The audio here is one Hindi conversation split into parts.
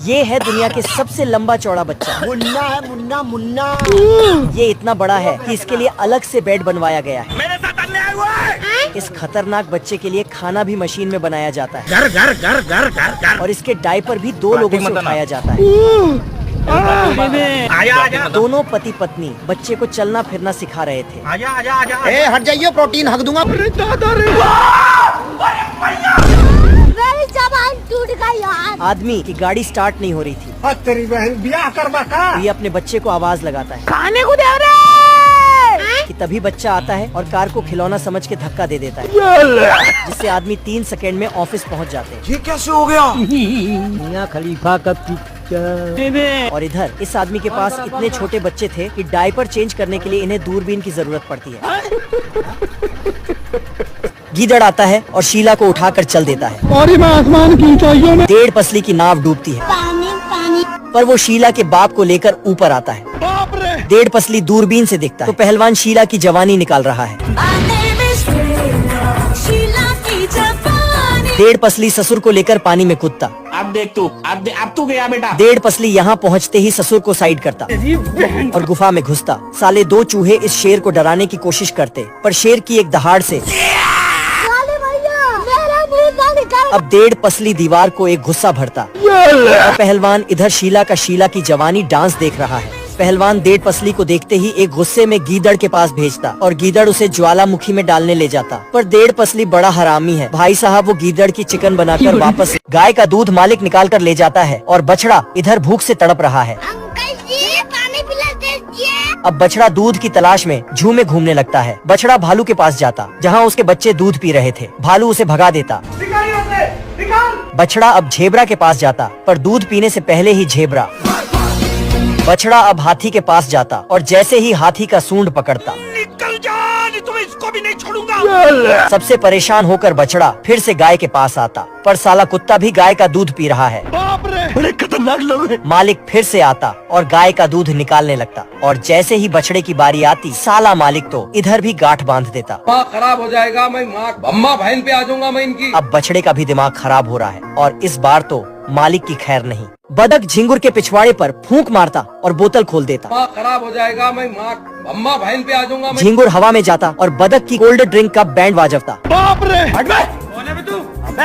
ये है दुनिया के सबसे लंबा चौड़ा बच्चा। मुन्ना है, मुन्ना मुन्ना। ये इतना बड़ा है कि इसके लिए अलग से बेड बनवाया गया है। मेरे साथ अन्याय हुआ है। इस खतरनाक बच्चे के लिए खाना भी मशीन में बनाया जाता है घर घर घर घर घर घर। और इसके डायपर भी 2 लोगों से उठाया जाता है। आजा आजा दोनों पति पत्नी बच्चे को चलना फिरना सिखा रहे थे। आजा आजा आजा। ए हट जाइए, प्रोटीन हक दूंगा। मेरी जबान टूट गई यार। आदमी की गाड़ी स्टार्ट नहीं हो रही थी। तेरी बहन ब्याह करवा का। ये अपने बच्चे को आवाज लगाता है खाने को दे रहे। कि तभी बच्चा आता है और कार को खिलौना समझ के धक्का दे देता है, जिससे आदमी 3 सेकंड में ऑफिस पहुंच जाते हैं। ये कैसे हो गया? मियां खलीफा का पिक्चर। और इधर इस आदमी के पास इतने छोटे बच्चे थे कि डायपर चेंज करने के लिए इन्हें दूरबीन की जरूरत पड़ती है। गीदड़ आता है और शीला को उठाकर चल देता है। और मैं आसमान की ऊंचाइयों में 1.5 पसली की नाव डूबती है, पानी पानी। पर वो शीला के बाप को लेकर ऊपर आता है। बाप रे। 1.5 पसली दूरबीन से दिखता है तो पहलवान शीला की जवानी निकाल रहा है। 1.5 पसली ससुर को लेकर पानी में कूदता। अब देख तू, अब तू गया बेटा। 1.5 पसली यहाँ पहुँचते ही ससुर को साइड करता और गुफा में घुसता। साले 2 चूहे इस शेर को डराने की कोशिश करते, पर शेर की एक दहाड़ से अब 1.5 पसली दीवार को एक गुस्सा भरता। और पहलवान इधर शीला की जवानी डांस देख रहा है। पहलवान 1.5 पसली को देखते ही एक गुस्से में गीदड़ के पास भेजता और गीदड़ उसे ज्वालामुखी में डालने ले जाता। पर 1.5 पसली बड़ा हरामी है भाई साहब, वो गीदड़ की चिकन बनाकर वापस गाय का दूध मालिक निकाल कर ले जाता है और बछड़ा इधर भूख से तड़प रहा है। अंकल जी पानी पिला दीजिए। अब बछड़ा दूध की तलाश में झूम में घूमने लगता है। बछड़ा भालू के पास जाता जहाँ उसके बच्चे दूध पी रहे थे। भालू उसे भगा देता। बछड़ा अब झेबरा के पास जाता, पर दूध पीने से पहले ही झेबरा। बछड़ा अब हाथी के पास जाता और जैसे ही हाथी का सूंड पकड़ता, निकल जा, नहीं तो मैं इसको भी नहीं छोड़ूंगा। सबसे परेशान होकर बछड़ा फिर से गाय के पास आता, पर साला कुत्ता भी गाय का दूध पी रहा है। बाप रे। बड़े खतरनाक लोग हैं। मालिक फिर से आता और गाय का दूध निकालने लगता और जैसे ही बछड़े की बारी आती, साला मालिक तो इधर भी गांठ बांध देता। दिमाग खराब हो जाएगा, मैं माँ अम्मा बहन पे आ जाऊंगा मैं इनकी। अब बछड़े का भी दिमाग खराब हो रहा है और इस बार तो मालिक की खैर नहीं। बदक झिंगुर के पिछवाड़े पर फूंक मारता और बोतल खोल देता। दिमाग खराब हो जाएगा, मैं माँ अम्मा बहन पे आ जाऊंगा मैं। झिंगुर हवा में जाता और बदक की कोल्ड ड्रिंक का बैंड बजाता बाप रे।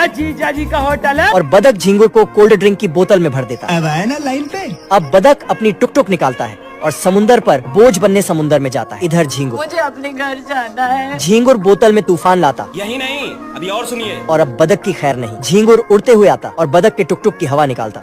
जीजा जी का होटल है। और बदक झिंगुर को कोल्ड ड्रिंक की बोतल में भर देता। अब आए ना लाइन पे। अब बदक अपनी टुक टुक निकालता है और समुंदर पर बोझ बनने समुंदर में जाता है। इधर झिंगुर, मुझे अपने घर जाना है। झिंगुर बोतल में तूफान लाता यही नहीं, अभी और सुनिए। और अब बदक की खैर नहीं। झिंगुर उड़ते हुए आता और बदक के टुक टुक की हवा निकालता।